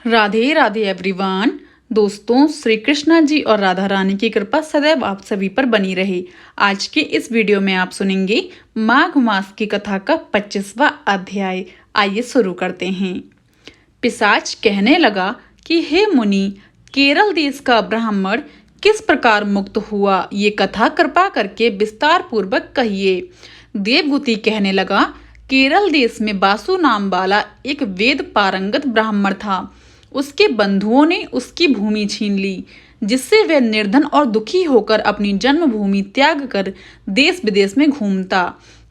Radhe Radhe everyone. दोस्तों, श्री कृष्णा जी और राधा रानी की कृपा सदैव आप सभी पर बनी रहे। आज के इस वीडियो में आप सुनेंगे माघ मास की कथा का 25वां अध्याय। आइए शुरू करते हैं। पिशाच कहने लगा कि हे मुनि, केरल देश का ब्राह्मण किस प्रकार मुक्त हुआ, ये कथा कृपा करके विस्तार पूर्वक कहिए। देवगुति कहने लगा, केरल देश में बासु नाम वाला एक वेद पारंगत ब्राह्मण था। उसके बंधुओं ने उसकी भूमि छीन ली, जिससे वह निर्धन और दुखी होकर अपनी जन्मभूमि त्याग कर देश विदेश में घूमता।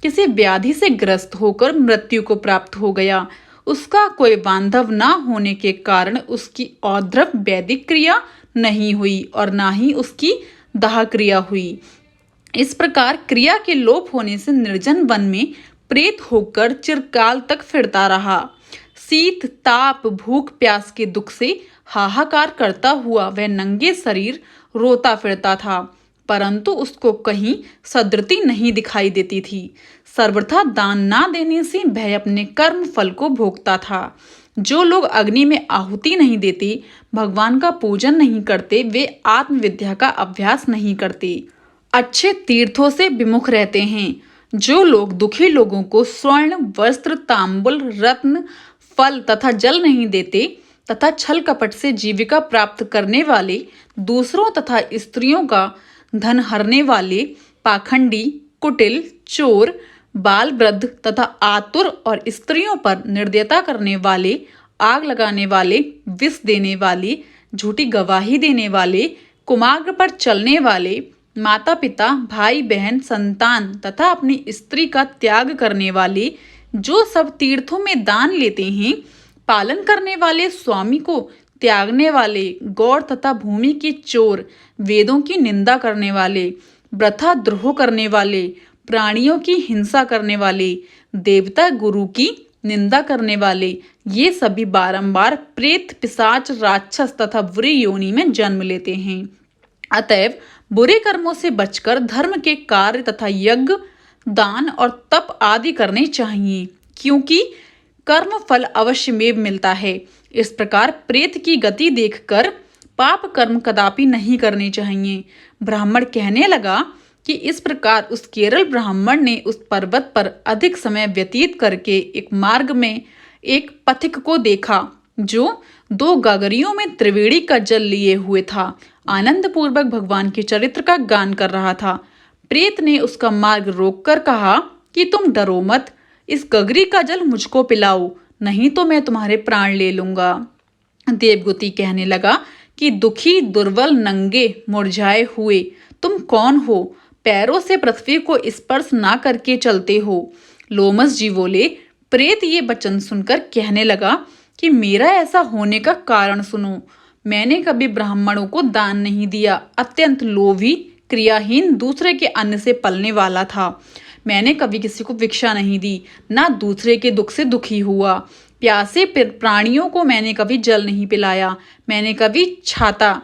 किसी व्याधि से ग्रस्त होकर मृत्यु को प्राप्त हो गया। उसका कोई बांधव ना होने के कारण उसकी औद्रव वैदिक क्रिया नहीं हुई और ना ही उसकी दाह क्रिया हुई। इस प्रकार क्रिया के लोप होने से निर्जन वन में प्रेत होकर चिरकाल तक फिरता रहा। शीत ताप भूख प्यास के दुख से हाहाकार करता हुआ वह नंगे शरीर रोता फिरता था, परंतु उसको कहीं सदृति नहीं दिखाई देती थी। सर्वथा दान ना देने से वह अपने कर्म फल को भोगता था। जो लोग अग्नि में आहुति नहीं देते, भगवान का पूजन नहीं करते, वे आत्मविद्या का अभ्यास नहीं करते, अच्छे तीर्थों से विमुख रहते हैं। जो लोग दुखी लोगों को स्वर्ण वस्त्र तांबुल रत्न फल तथा जल नहीं देते तथा छल कपट से जीविका प्राप्त करने वाले, दूसरों तथा स्त्रियों का धन हरने वाले, पाखंडी कुटिल चोर बाल वृद्ध तथा आतुर और स्त्रियों पर निर्दयता करने वाले, आग लगाने वाले, विष देने वाले, झूठी गवाही देने वाले, कुमार्ग पर चलने वाले, माता पिता भाई बहन संतान तथा अपनी स्त्री का त्याग करने वाले, जो सब तीर्थों में दान लेते हैं, पालन करने वाले, स्वामी को त्यागने वाले, गौर तथा भूमि के चोर, वेदों की निंदा करने वाले, वृथा द्रोह करने वाले, प्राणियों की हिंसा करने वाले, देवता गुरु की निंदा करने वाले, ये सभी बारंबार प्रेत पिशाच राक्षस तथा बुरी योनि में जन्म लेते हैं। अतएव बुरे कर्मों से बचकर धर्म के कार्य तथा यज्ञ दान और तप आदि करने चाहिए, क्योंकि कर्म फल अवश्य में मिलता है। इस प्रकार प्रेत की गति देखकर पाप कर्म कदापि नहीं करने चाहिए। ब्राह्मण कहने लगा कि इस प्रकार उस केरल ब्राह्मण ने उस पर्वत पर अधिक समय व्यतीत करके एक मार्ग में एक पथिक को देखा, जो 2 गागरियों में त्रिवेणी का जल लिए हुए था। आनंद पूर्वक भगवान के चरित्र का गान कर रहा था। प्रेत ने उसका मार्ग रोककर कहा कि तुम डरो मत, इस गगरी का जल मुझको पिलाओ, नहीं तो मैं तुम्हारे प्राण ले लूंगा। देवगुति कहने लगा कि दुखी दुर्बल नंगे मुरझाए हुए तुम कौन हो, पैरों से पृथ्वी को स्पर्श ना करके चलते हो। लोमस जी बोले। प्रेत ये वचन सुनकर कहने लगा कि मेरा ऐसा होने का कारण सुनो। मैंने कभी ब्राह्मणों को दान नहीं दिया, अत्यंत लोभी क्रियाहीन दूसरे के अन्न से पलने वाला था। मैंने कभी किसी को भिक्षा नहीं दी, ना दूसरे के दुख से दुखी हुआ। प्यासे प्राणियों को मैंने कभी जल नहीं पिलाया। मैंने कभी छाता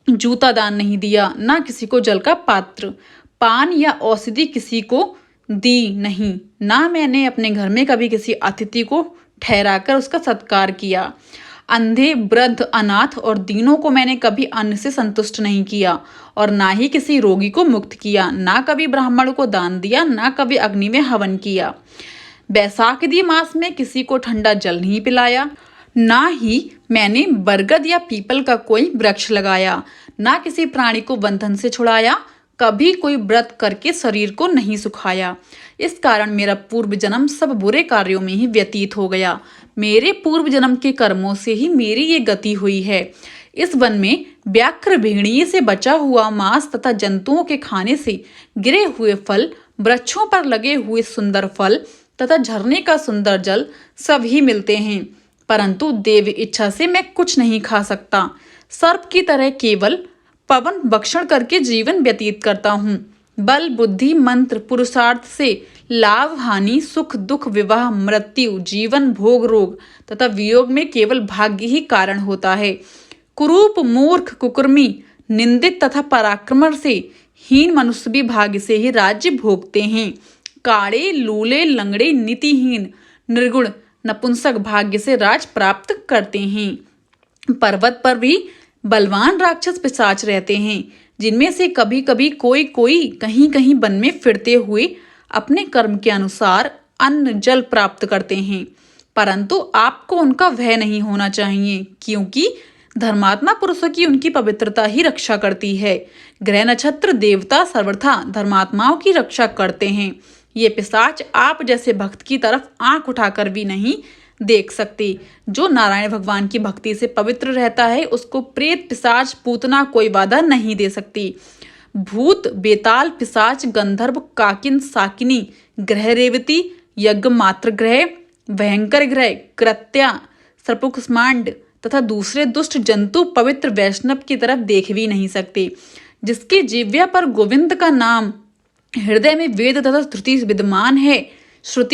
जूता दान नहीं दिया, ना किसी को जल का पात्र पान या औषधि किसी को दी नहीं, ना मैंने अपने घर में कभी किसी अतिथि को ठहराकर उसका सत्कार किया। अंधे वृद्ध अनाथ और दीनों को मैंने कभी अन्न से संतुष्ट नहीं किया और ना ही किसी रोगी को मुक्त किया। ना कभी ब्राह्मण को दान दिया, ना कभी अग्नि में हवन किया। बैसाखी मास में किसी को ठंडा जल नहीं पिलाया, ना ही मैंने बरगद या पीपल का कोई वृक्ष लगाया, ना किसी प्राणी को बंधन से छुड़ाया, कभी कोई व्रत करके शरीर को नहीं सुखाया। इस कारण मेरा पूर्व जन्म सब बुरे कार्यों में ही व्यतीत हो गया। मेरे पूर्व जन्म के कर्मों से ही मेरी ये गति हुई है। इस वन में व्याघ्र भेड़िए से बचा हुआ मांस तथा जंतुओं के खाने से गिरे हुए फल, वृक्षों पर लगे हुए सुंदर फल तथा झरने का सुंदर जल सभी मिलते हैं, परंतु देव इच्छा से मैं कुछ नहीं खा सकता। सर्प की तरह केवल पवन भक्षण करके जीवन व्यतीत करता हूँ। बल बुद्धि मंत्र पुरुषार्थ से लाभ हानि सुख दुख विवाह मृत्यु जीवन भोग रोग तथा वियोग में केवल भाग्य ही कारण होता है। कुरूप मूर्ख कुकर्मी निंदित तथा पराक्रम से हीन मनुष्य भी भाग्य से ही राज्य भोगते हैं। काड़े लूले लंगड़े नीतिहीन निर्गुण नपुंसक भाग्य से राज प्राप्त करते हैं। पर्वत पर भी बलवान राक्षस पिशाच रहते हैं, जिनमें से कभी कभी कोई कोई कहीं कहीं वन में फिरते हुए अपने कर्म के अनुसार अन्न जल प्राप्त करते हैं। परंतु आपको उनका भय नहीं होना चाहिए, क्योंकि धर्मात्मा पुरुषों की उनकी पवित्रता ही रक्षा करती है। ग्रह नक्षत्र देवता सर्वथा धर्मात्माओं की रक्षा करते हैं। ये पिशाच आप जैसे भक्त की तरफ आंख उठाकर भी नहीं देख सकते। जो नारायण भगवान की भक्ति से पवित्र रहता है, उसको प्रेत पिशाच पूतना कोई बाधा नहीं दे सकती। भूत बेताल पिशाच गंधर्व काकिन साकिनी ग्रह रेवती यज्ञ मात्र ग्रह भयंकर ग्रह कृत्या सर्पुकुष्मांड तथा दूसरे दुष्ट जंतु पवित्र वैष्णव की तरफ देख भी नहीं सकते। जिसकी जिह्वा पर गोविंद का नाम, हृदय में वेद तथा श्रुति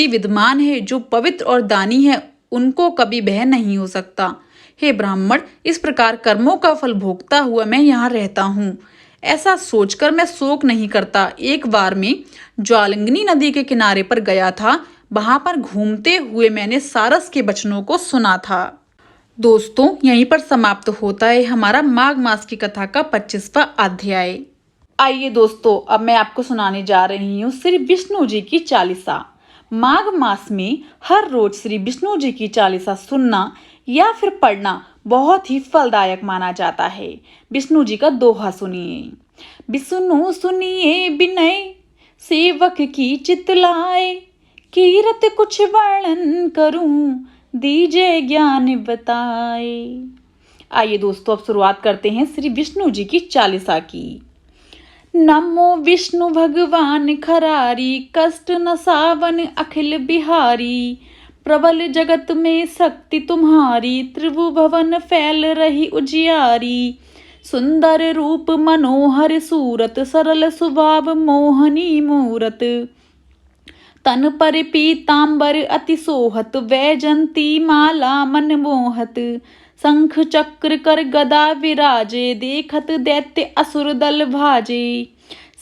विद्यमान है, जो पवित्र और दानी है, उनको कभी भय नहीं हो सकता। हे ब्राह्मण, इस प्रकार कर्मों का फल भोगता हुआ मैं यहाँ रहता हूँ, ऐसा सोचकर मैं शोक नहीं करता। एक बार मैं ज्वालांगिनी नदी के किनारे पर गया था। वहां पर घूमते हुए मैंने सारस के वचनों को सुना था। दोस्तों, यहीं पर समाप्त होता है हमारा माघ मास की कथा का 25वां अध्याय। आइए दोस्तों, अब मैं आपको सुनाने जा रही हूँ श्री विष्णु जी की चालीसा। माघ मास में हर रोज श्री विष्णु जी की चालीसा सुनना या फिर पढ़ना बहुत ही फलदायक माना जाता है। विष्णु जी का दोहा सुनिए। विष्णु सुनिए विनय सेवक की चितलाए, कीरत कुछ वर्णन करूं दीजिए ज्ञान बताए। आइए दोस्तों, अब शुरुआत करते हैं श्री विष्णु जी की चालीसा की। नमो विष्णु भगवान खरारी, कष्ट न सावन अखिल बिहारी, प्रबल जगत में शक्ति तुम्हारी, त्रिभुवन फैल रही उजियारी, सुंदर रूप मनोहर सूरत, सरल स्वभाव मोहनी मूरत, तन पर पीतांबर अति सोहत, वैजंती माला मन मोहत, शंख चक्र कर गदा विराजे, देखत दैत्य असुर दल भाजे,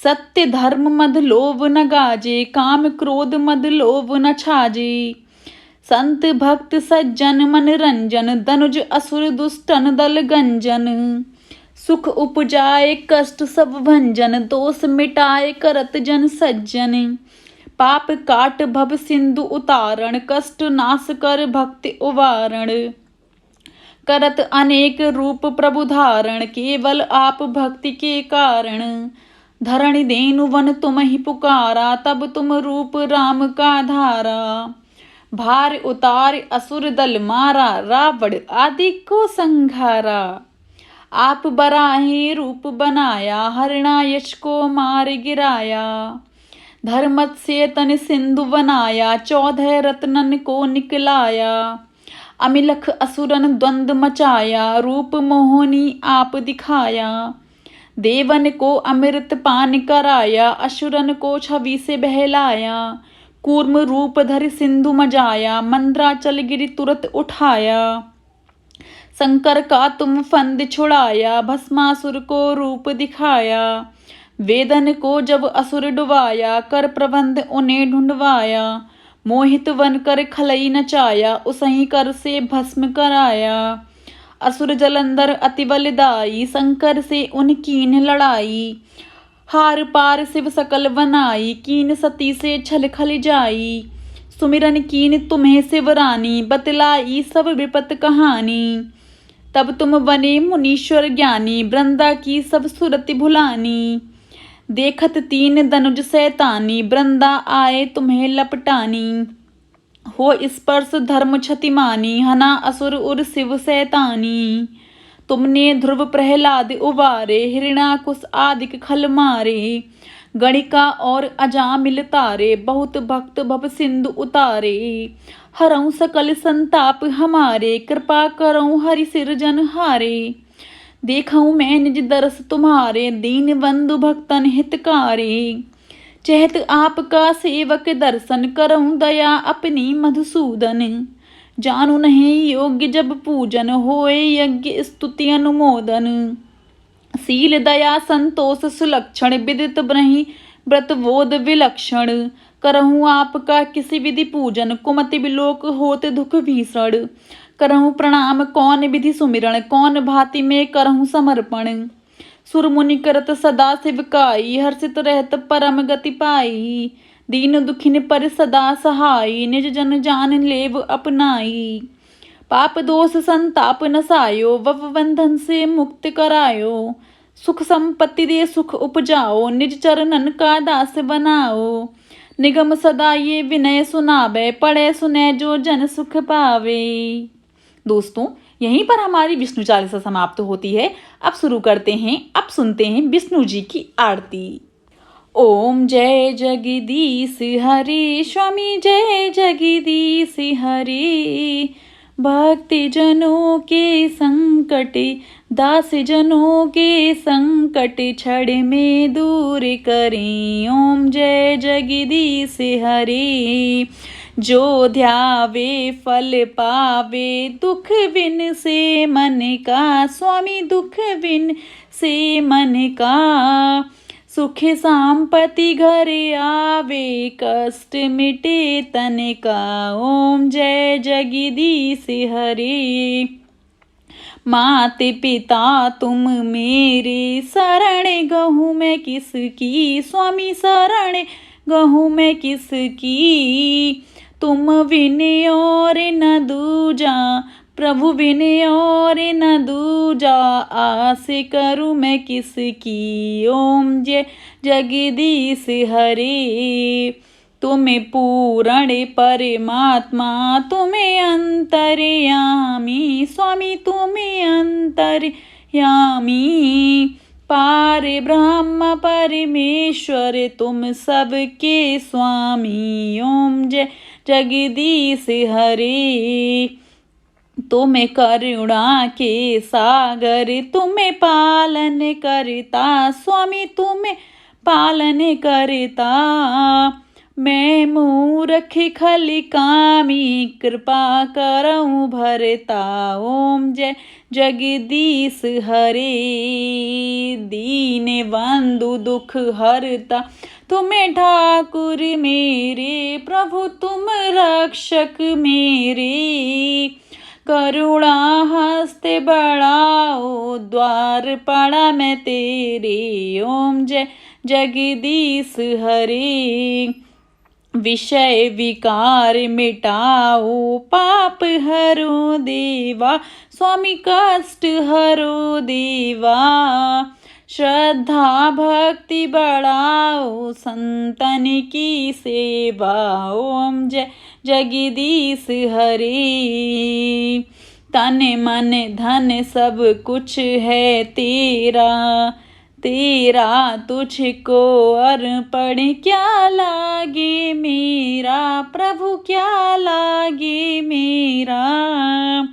सत्य धर्म मद लोभ न गाजे, काम क्रोध मद लोभ न छाजे, संत भक्त सज्जन मन रंजन, दनुज असुर दुष्टन दल गंजन, सुख उपजाए कष्ट सब भंजन, दोष मिटाए करत जन सज्जन, पाप काट भव सिंधु उतारण, कष्ट नाश कर भक्ति उवारण, करत अनेक रूप प्रभु धारण, केवल आप भक्ति के कारण, धरणि देनु वन तुम ही पुकारा, तब तुम रूप राम का धारा, भार उतार असुर दल मारा, रावण आदि को संघारा, आप बराहे रूप बनाया, हरिणायश को मार गिराया, धर्मत से तन सिंधु बनाया, 14 रत्नन को निकलाया, अमिलख असुरन द्वंद मचाया, रूप मोहनी आप दिखाया, देवन को अमृत पान कराया, असुरन को छवि से बहलाया, कूर्म रूप धर सिंधु मजाया, मंद्राचल गिरि तुरत उठाया, शंकर का तुम फंद छुड़ाया, भस्मासुर को रूप दिखाया, वेदन को जब असुर डुबाया, कर प्रबंध उन्हें ढूंढवाया, मोहित वन कर खलई नचाया, उसही कर से भस्म कराया, असुर जलंधर अति बलदाई, शंकर से उन कीन लड़ाई, हार पार शिव सकल बनाई, कीन सती से छल खल जाई, सुमिरन कीन तुम्हें शिवरानी, बतलाई सब विपत कहानी, तब तुम बने मुनीश्वर ज्ञानी, वृंदा की सब सुरति भुलानी, देखत तीन दनुज सैतानी, वृंदा आए तुम्हें लपटानी, हो स्पर्श धर्म क्षति मानी, हना असुर उर शिव सैतानी, तुमने ध्रुव प्रहलाद उबारे, हिरण्याकुश आदिक खल मारे, गणिका और अजामिल तारे, बहुत भक्त भव सिंधु उतारे, हरऊं सकल संताप हमारे, कृपा करऊं हरि सिरजन हारे, देखऊं मैं निज दरस तुम्हारे, दीन बंधु भक्तन हितकारे, चहत आपका सेवक दर्शन, करऊं दया अपनी मधुसूदन, जानू नहीं योग्य जब पूजन, होए यज्ञ स्तुति अनुमोदन, शील दया संतोष सुलक्षण, विदित ब्रहि व्रत बोध विलक्षण, करहूँ आपका किसी विधि पूजन, कुमति बिलोक होत दुख भीषण। करहूँ प्रणाम कौन विधि सुमिरण, कौन भांति में करहूँ समर्पण। सुर मुनि करत सदा शिवकाई, हर्षित रहत परम गति पाई। दीन दुखिन पर सदा सहाई, निज जन जान लेव अपनाई। पाप दोष संताप नसायो, वव बंधन से मुक्त करायो। सुख संपत्ति दे सुख उपजाओ, निज चरणन का दास बनाओ। निगम सदा ये विनय सुनावे, पढ़े सुने जो जन सुख पावे। दोस्तों, यहीं पर हमारी विष्णु चालीसा समाप्त होती है। अब शुरू करते हैं, अब सुनते हैं विष्णु जी की आरती। ओम जय जगदीश हरि, स्वामी जय जगदीश हरि। भक्ति जनों के संकट, दास जनों के संकट क्षण में दूर करें। ओम जय जगदीश हरि। जो ध्यावे फल पावे, दुख बिन से मन का। स्वामी दुख बिन से मन का। सुख संपत्ति घर आवे, कष्ट मिटे तन का। ओम जय जगदीश हरि। माते पिता तुम मेरे, शरण गहूँ मैं किसकी। स्वामी शरण गहूँ मैं किसकी। तुम बिन और न दूजा, प्रभु बिन और न दूजा। आस करूँ मैं किसकी। ओम जय जगदीश हरि। तुम्हें पूर्ण परमात्मा, तुम्हें अंतर्यामी। स्वामी तुम्हें अंतर्यामी। पार ब्रह्म परमेश्वर, तुम सबके स्वामी। ओम जय जगदीश हरि। तुम्हें करुणा के सागर, तुम्हें पालन करता। स्वामी तुम्हें पालन करता। मैं मूर्ख खली कामी, कृपा करऊँ भरता। ओम जय जगदीश हरि। दीन बंधु दुख हरता, तुम्हें ठाकुर मेरे। प्रभु तुम रक्षक मेरे। करुणा हस्ते बढ़ाओ, द्वार पड़ा मैं तेरे। ओम जय जगदीश हरि। विषय विकार मिटाओ, पाप हरो देवा। स्वामी कष्ट हरो देवा। श्रद्धा भक्ति बढ़ाओ, संतन की सेवा। ओम जय जगदीश हरि। तन मन धन सब कुछ है तेरा, तेरा तुझको अर्पण क्या लागे मेरा। प्रभु क्या लागे मेरा।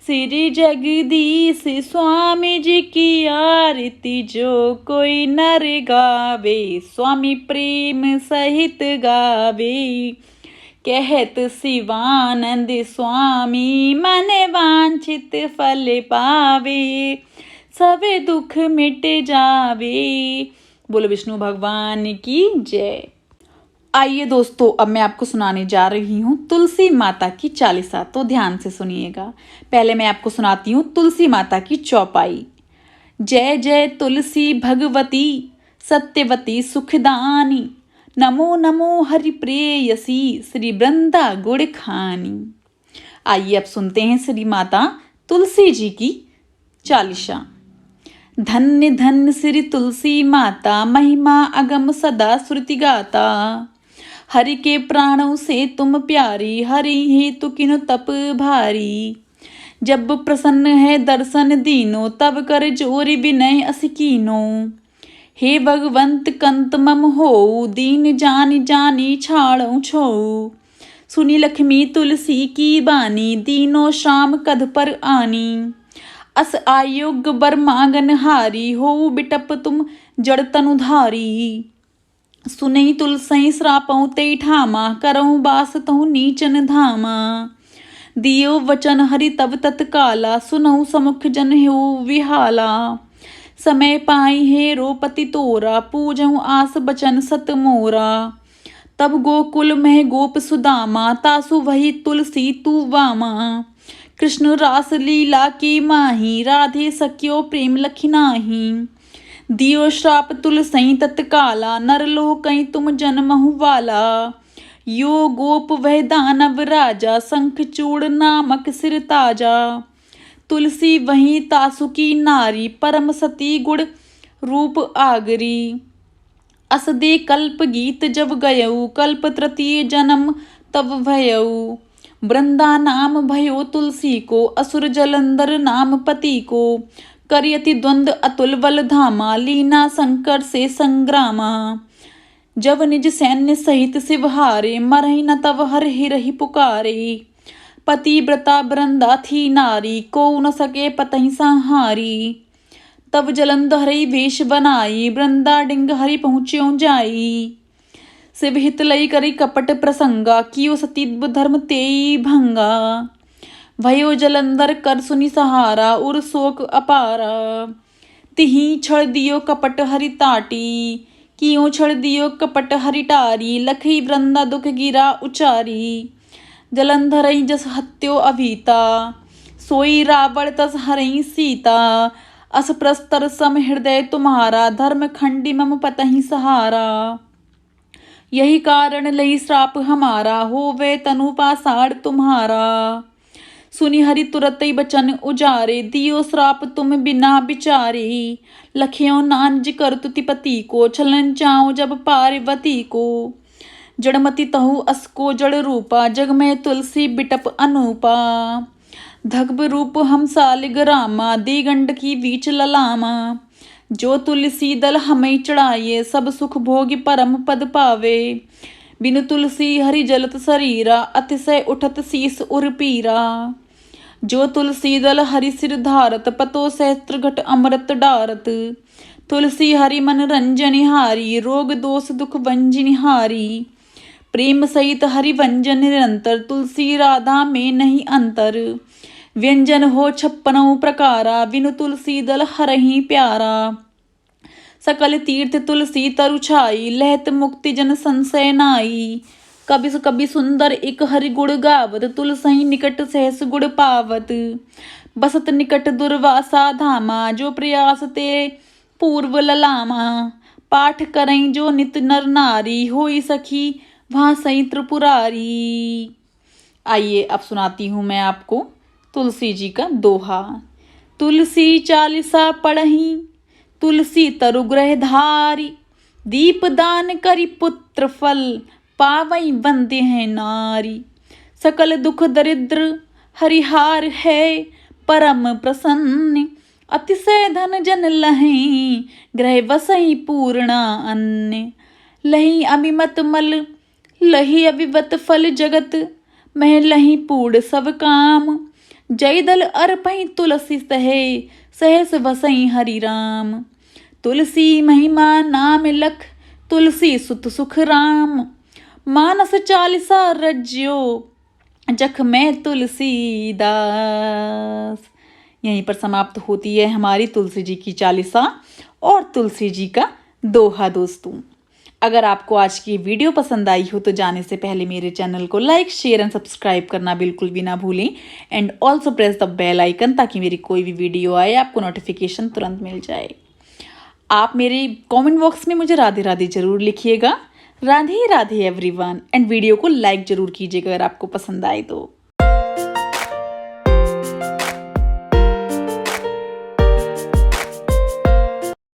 श्री जगदीश स्वामी जी की आरती जो कोई नर गावे। स्वामी प्रेम सहित गावे। कहत शिवानंद स्वामी, मन वांछित फल पावे। सबे दुख मिट जावे। बोलो विष्णु भगवान की जय। आइए दोस्तों, अब मैं आपको सुनाने जा रही हूँ तुलसी माता की चालीसा, तो ध्यान से सुनिएगा। पहले मैं आपको सुनाती हूँ तुलसी माता की चौपाई। जय जय तुलसी भगवती, सत्यवती सुखदानी। नमो नमो हरि प्रेयसी, श्री वृंदा गुड़ खानी। आइए अब सुनते हैं श्री माता तुलसी जी की चालीसा। धन्य धन्य श्री तुलसी माता, महिमा अगम सदा श्रुति गाता। हरि के प्राणों से तुम प्यारी, हरि ही तु किनु तप भारी। जब प्रसन्न है दर्शन दीनो, तब कर जोरि विनय असिकीनो। हे भगवंत कंत मम हो, दीन जानी जानी छाड़ो छो। सुनी लक्ष्मी तुलसी की बानी, दीनो श्याम कध पर आनी। अस आयोग बर मांगन हारी, हो बिटप तुम जड़ तनुधारी। सुनई तुलसई श्रापऊ ते ठामा, करऊँ बास तहु नीचन धामा। दियो वचन हरि तब तत्काला, सुनऊ समुख जन हो विहाला। समय पाई है रोपति तोरा, पूजऊ आस बचन सत मोरा। तब गोकुल में गोप सुदामा, तासु वही तुलसी तू वामा। कृष्ण रास लीला की माही, राधे सख्यो प्रेम लखी नाही। दियो श्राप तुलसई तत्काला, नरलोक कहीं तुम जन्महु वाला। यो गोप वह दानव राजा, शंखचूड़ नामक सिर ताजा। तुलसी वहीं तासु की नारी, परम सती गुण रूप आगरी। अस दे कल्प गीत जब गयऊ, कल्प तृतीय जन्म तब भयऊ। वृंदा नाम भयो तुलसी को, असुर जलंधर नाम पति को। करियति द्वंद अतुल बल धामा, लीना शंकर से संग्रामा। जब निज सैन्य सहित शिव हारे, मरहि न तब हर हिरहि पुकारे। पतिव्रता वृंदा थी नारी, को न सके पतहि संहारी। तब जलंधर वेश बनाई, वृंदा डिंग हरि पहुँच्यो जाई। शिव हित लई करी कपट प्रसंगा, कियो सती धर्म तेई भंगा। भयो जलंधर कर सुनि सहारा, उर शोक अपारा। तिहि छड़ दियो कपट हरि ताटी, कियो छड़ दियो कपट हरि टारी। लखई वृंदा दुख गिरा उचारी, जलंधर जस हत्यो अभीता। सोई रावण तस हरई सीता, अस प्रस्तर सम हृदय तुम्हारा। धर्म खंडी मम पतहि सहारा, यही कारण लई श्राप हमारा। होवे तनु पाषाण तुम्हारा। सुनि हरि तुरत बचन उजारे, दियो श्राप तुम बिना विचारे। लखियो नानज कर तुति पति को, छलन चाओ जब पार्वती को। जड़मति तहु असको जड़ रूपा, जग में तुलसी बिटप अनूपा। धगब रूप हम सालिग रामा, दिगंड की बीच ललामा। जो तुलसी दल हमें चढ़ाइए, सब सुख भोग परम पद पावे। बिनु तुलसी हरि जलत शरीरा, अतिशय उठत शीस उर पीरा। जो तुलसी दल हरि सिर धारत, पतो सहस्त्र घट अमृत डारत। तुलसी हरि मन रंजन हारी, रोग दोष दुख वंजन हारी। प्रेम सहित हरि वंजन निरंतर, तुलसी राधा में नहीं अंतर। व्यंजन हो 56 प्रकारा, बिनु तुलसी दल हरहि प्यारा। सकल तीर्थ तुलसी तरु छाई, लहत मुक्ति जन संशय नाई। कभी सुंदर एक हरि गुण गावत, तुलसी निकट सहस गुण पावत। बसत निकट दुर्वासा धामा, जो प्रयास ते पूर्व ललामा। पाठ करई जो नित नर नारी, होई सखी वहाँ सई त्रिपुरारी। आइए अब सुनाती हूँ मैं आपको तुलसी जी का दोहा। तुलसी चालीसा पढ़ही, तुलसी तरु ग्रह धारी। दीप दान करी पुत्र फल, पावई बंदे हैं नारी। सकल दुख दरिद्र हरिहार है, परम प्रसन्न। अतिशय धन जन लहै, ग्रह वसई पूर्णा अन्न। लही अभिमत मल, लही अभिवत फल जगत। मह लही पूर्ण सब काम, जय दल अर्पई तुलसी सहे। सहस वसई हरि राम, तुलसी महिमा नाम लख। तुलसी सुत सुख राम, मानस चालीसा रज्यो। जख में तुलसी दास। यहीं पर समाप्त होती है हमारी तुलसी जी की चालीसा और तुलसी जी का दोहा। दोस्तों, अगर आपको आज की वीडियो पसंद आई हो तो जाने से पहले मेरे चैनल को लाइक शेयर एंड सब्सक्राइब करना बिल्कुल भी ना भूलें। And also press the bell icon, ताकि मेरी कोई भी वीडियो आए आपको नोटिफिकेशन तुरंत मिल जाए। आप मेरे कमेंट बॉक्स में मुझे राधे राधे जरूर लिखिएगा। Radhe Radhe everyone. And video को लाइक जरूर कीजिएगा अगर आपको पसंद आए तो।